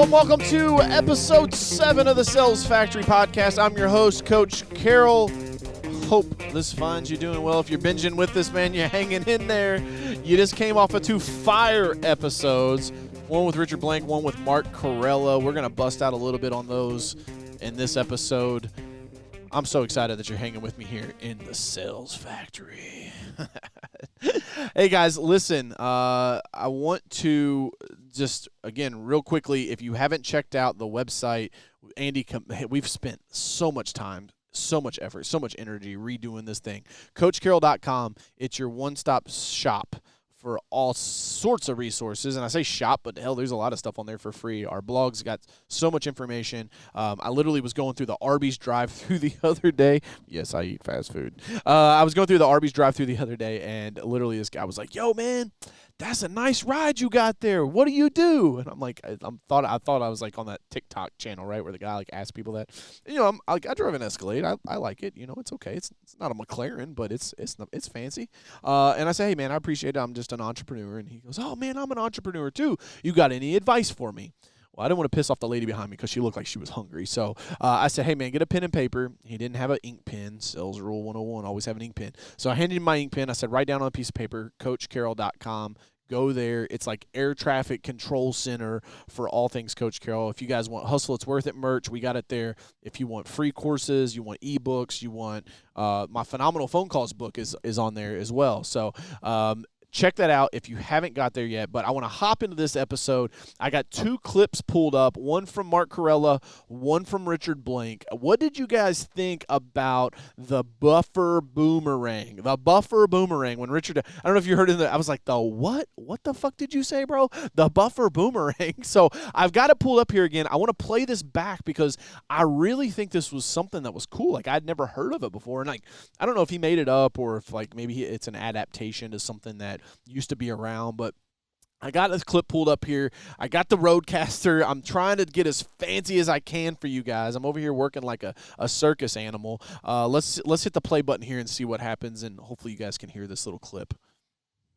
Welcome to episode 7 of the Sales Factory podcast. I'm your host, Coach Carroll. Hope this finds you doing well. If you're binging with this, man, you're hanging in there. You just came off of 2 fire episodes, one with Richard Blank, one with Marc Carella. We're going to bust out a little bit on those in this episode. I'm so excited that you're hanging with me here in the Sales Factory. Hey, guys, listen, I want to just, again, real quickly, if you haven't checked out the website, Andy, we've spent so much time, so much effort, so much energy redoing this thing. CoachCarroll.com, it's your one-stop shop for all sorts of resources. And I say shop, but hell, there's a lot of stuff on there for free. Our blog's got so much information. I literally was going through the Arby's drive-thru the other day. Yes, I eat fast food. I was going through the Arby's drive-thru the other day, and literally this guy was like, yo, man, that's a nice ride you got there. What do you do? And I'm like, I thought I was like on that TikTok channel, right, where the guy like asks people that. And, you know, I drive an Escalade. I like it. You know, it's okay. It's not a McLaren, but it's fancy. And I say, hey, man, I appreciate it. I'm just an entrepreneur. And he goes, oh, man, I'm an entrepreneur too. You got any advice for me? Well, I didn't want to piss off the lady behind me because she looked like she was hungry. So I said, hey, man, get a pen and paper. He didn't have an ink pen. Sales rule 101, always have an ink pen. So I handed him my ink pen. I said, write down on a piece of paper, CoachCarroll.com. Go there. It's like air traffic control center for all things Coach Carroll. If you guys want Hustle It's Worth It merch, we got it there. If you want free courses, you want ebooks, you want my Phenomenal Phone Calls book is on there as well. So check that out if you haven't got there yet. But I want to hop into this episode. I got 2 clips pulled up, one from Marc Carella, one from Richard Blank. What did you guys think about the buffer boomerang? The buffer boomerang when Richard, I don't know if you heard it, I was like, the what? What the fuck did you say, bro? The buffer boomerang. So I've got it pulled up here again. I want to play this back because I really think this was something that was cool. Like I'd never heard of it before. And like, I don't know if he made it up or if like maybe it's an adaptation to something that used to be around, but I got this clip pulled up here. I got the Roadcaster. I'm trying to get as fancy as I can for you guys. I'm over here working like a circus animal. Let's hit the play button here and see what happens, and hopefully you guys can hear this little clip.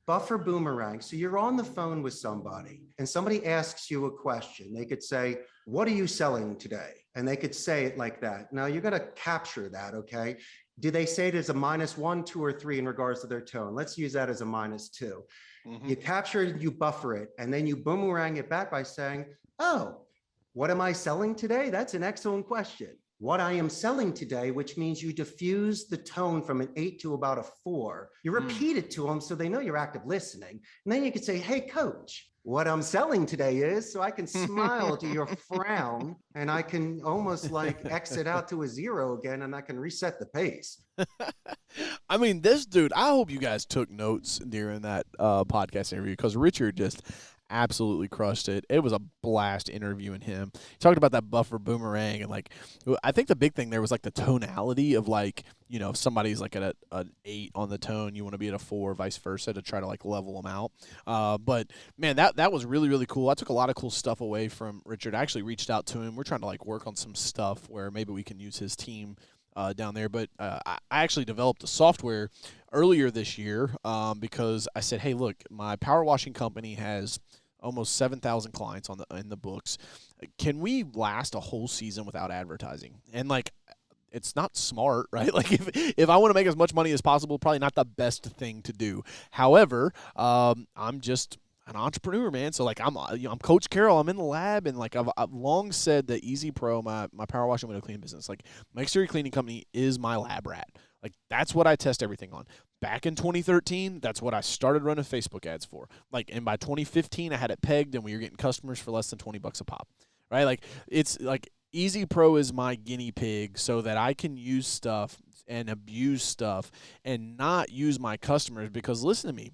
Buffer boomerang. So you're on the phone with somebody and somebody asks you a question. They could say, what are you selling today? And they could say it like that. Now you got to capture that, okay? Do they say it as a -1, 2, or 3 in regards to their tone? Let's use that as a -2. Mm-hmm. You capture it, you buffer it, and then you boomerang it back by saying, oh, what am I selling today? That's an excellent question. What I am selling today, which means you diffuse the tone from an 8 to about a 4. You repeat it to them so they know you're active listening. And then you could say, hey, coach, what I'm selling today is, so I can smile to your frown and I can almost like exit out to a 0 again and I can reset the pace. I mean, this dude, I hope you guys took notes during that podcast interview because Richard just absolutely crushed it. It was a blast interviewing him. He talked about that buffer boomerang and like, I think the big thing there was like the tonality of like, you know, if somebody's like at an 8 on the tone, you want to be at a 4, vice versa, to try to like level them out. But man, that was really, really cool. I took a lot of cool stuff away from Richard. I actually reached out to him. We're trying to like work on some stuff where maybe we can use his team down there. But I actually developed a software earlier this year because I said, hey, look, my power washing company has almost 7,000 clients in the books. Can we last a whole season without advertising? And like, it's not smart, right? Like if I want to make as much money as possible, probably not the best thing to do. However, I'm just an entrepreneur, man. So like I'm Coach Carroll. I'm in the lab, and like I've long said that Easy Pro, my power washing window cleaning business, like my exterior cleaning company is my lab rat. Like that's what I test everything on. Back in 2013, that's what I started running Facebook ads for. Like, and by 2015, I had it pegged, and we were getting customers for less than $20 a pop, right? Like it's like Easy Pro is my guinea pig so that I can use stuff and abuse stuff and not use my customers. Because listen to me,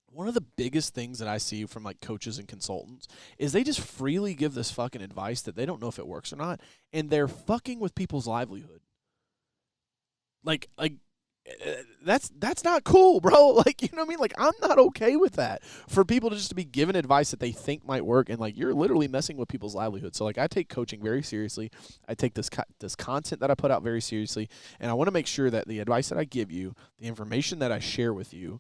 one of the biggest things that I see from like coaches and consultants is they just freely give this fucking advice that they don't know if it works or not, and they're fucking with people's livelihood. Like that's not cool, bro. Like, you know what I mean? Like, I'm not okay with that. For people to just be given advice that they think might work, and like, you're literally messing with people's livelihood. So like, I take coaching very seriously. I take this content that I put out very seriously, and I want to make sure that the advice that I give you, the information that I share with you,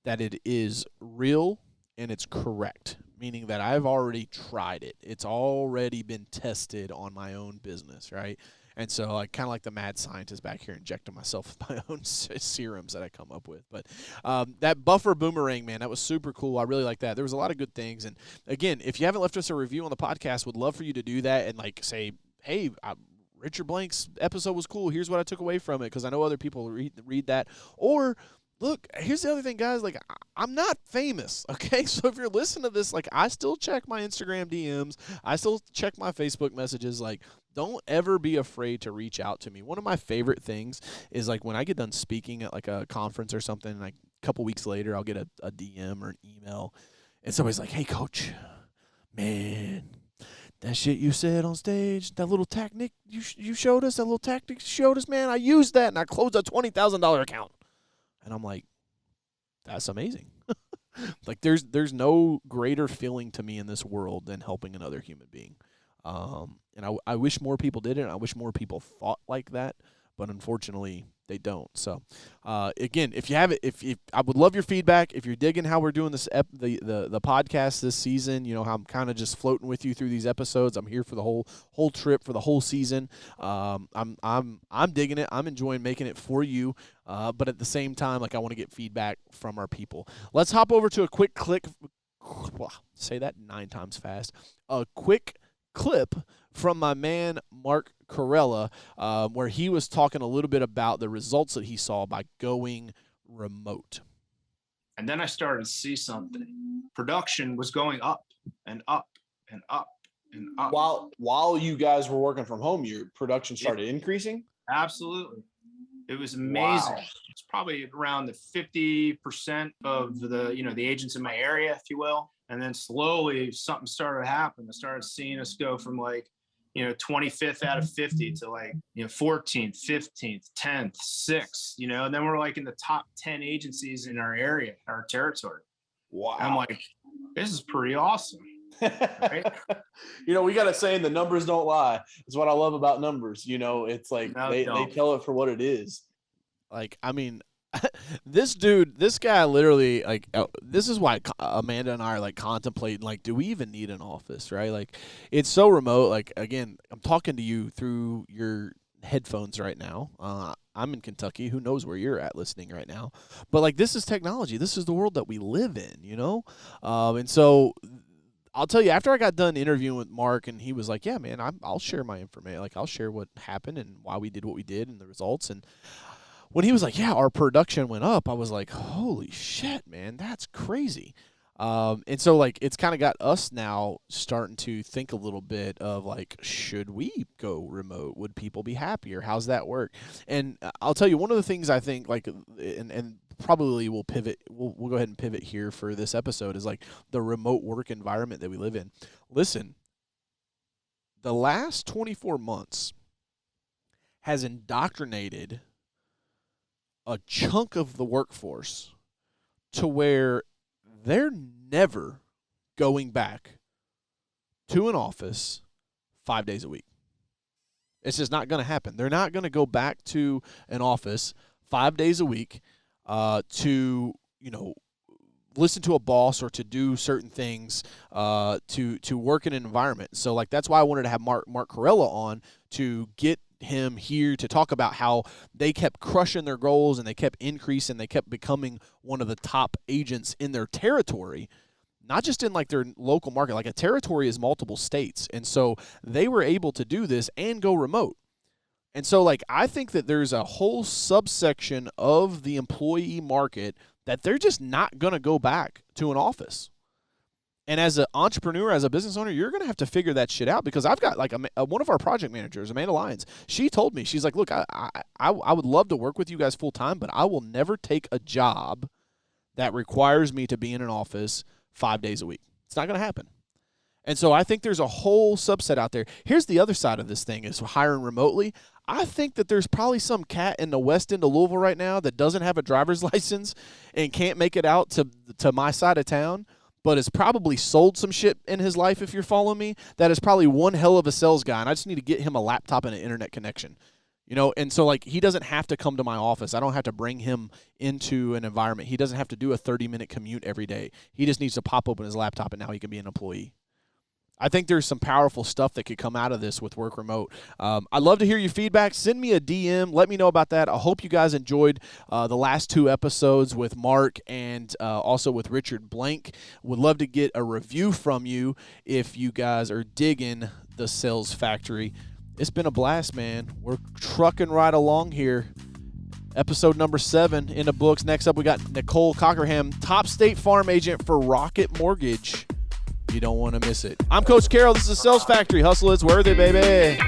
that it is real and it's correct, meaning that I've already tried it. It's already been tested on my own business, right? And so, like, kind of like the mad scientist back here injecting myself with my own serums that I come up with. But that buffer boomerang, man, that was super cool. I really like that. There was a lot of good things. And, again, if you haven't left us a review on the podcast, would love for you to do that and, like, say, hey, Richard Blank's episode was cool. Here's what I took away from it, because I know other people read that. Or – look, here's the other thing, guys. Like, I'm not famous, okay? So if you're listening to this, like, I still check my Instagram DMs. I still check my Facebook messages. Like, don't ever be afraid to reach out to me. One of my favorite things is, like, when I get done speaking at, like, a conference or something, like, a couple weeks later, I'll get a DM or an email, and somebody's like, hey, coach, man, that shit you said on stage, that little tactic you showed us, man, I used that, and I closed a $20,000 account. And I'm like, that's amazing. Like, there's no greater feeling to me in this world than helping another human being. And I wish more people did it. And I wish more people thought like that. But unfortunately, they don't. So, again, if you have it, if I would love your feedback. If you're digging how we're doing this the podcast this season, you know how I'm kind of just floating with you through these episodes. I'm here for the whole trip, for the whole season. I'm digging it. I'm enjoying making it for you. But at the same time, like, I want to get feedback from our people. Let's hop over to a quick click. Say that 9 times fast. A quick clip from my man Marc Carella, where he was talking a little bit about the results that he saw by going remote. And then I started to see something. Production was going up and up and up and up. While you guys were working from home, your production started increasing? Absolutely. It was amazing. Wow. It's probably around the 50% of the agents in my area, if you will. And then slowly something started to happen. I started seeing us go from, like, 25th out of 50 to, like, 14th, 15th, 10th, 6th, and then we're, like, in the top 10 agencies in our area, our territory. Wow. I'm like, this is pretty awesome. Right? We got to say, the numbers don't lie. It's what I love about numbers. It's like they tell it for what it is. Like, I mean, this guy literally, like, this is why Amanda and I are, like, contemplating, like, do we even need an office, right? Like, it's so remote. Like, again, I'm talking to you through your headphones right now. I'm in Kentucky. Who knows where you're at listening right now? But, like, this is technology. This is the world that we live in, And so I'll tell you, after I got done interviewing with Marc, and he was like, yeah, man, I'll share my information. Like, I'll share what happened and why we did what we did and the results. And when he was like, yeah, our production went up, I was like, holy shit, man, that's crazy. And so, like, it's kind of got us now starting to think a little bit of, like, should we go remote? Would people be happier? How's that work? And I'll tell you, one of the things I think, like, and probably we'll pivot, we'll go ahead and pivot here for this episode, is, like, the remote work environment that we live in. Listen, the last 24 months has indoctrinated a chunk of the workforce to where they're never going back to an office 5 days a week. It's just not going to happen. They're not going to go back to an office 5 days a week to, listen to a boss or to do certain things to work in an environment. So, like, that's why I wanted to have Marc Carella on, to get him here to talk about how they kept crushing their goals and they kept increasing, they kept becoming one of the top agents in their territory, not just in, like, their local market. Like, a territory is multiple states, and so they were able to do this and go remote. And so, like, I think that there's a whole subsection of the employee market that they're just not going to go back to an office. And as an entrepreneur, as a business owner, you're going to have to figure that shit out, because I've got, like, one of our project managers, Amanda Lyons, she told me, she's like, look, I would love to work with you guys full time, but I will never take a job that requires me to be in an office 5 days a week. It's not going to happen. And so I think there's a whole subset out there. Here's the other side of this thing, is hiring remotely. I think that there's probably some cat in the west end of Louisville right now that doesn't have a driver's license and can't make it out to my side of town, but has probably sold some shit in his life, if you're following me. That is probably one hell of a sales guy, and I just need to get him a laptop and an internet connection. And so, like, he doesn't have to come to my office. I don't have to bring him into an environment. He doesn't have to do a 30-minute commute every day. He just needs to pop open his laptop, and now he can be an employee. I think there's some powerful stuff that could come out of this with work remote. I'd love to hear your feedback. Send me a DM. Let me know about that. I hope you guys enjoyed the last 2 episodes with Mark and also with Richard Blank. Would love to get a review from you if you guys are digging the Sales Factory. It's been a blast, man. We're trucking right along here. Episode number 7 in the books. Next up, we got Nicole Cockerham, top State Farm agent for Rocket Mortgage. You don't want to miss it. I'm Coach Carroll. This is the Sales Factory. Hustle is worthy, baby.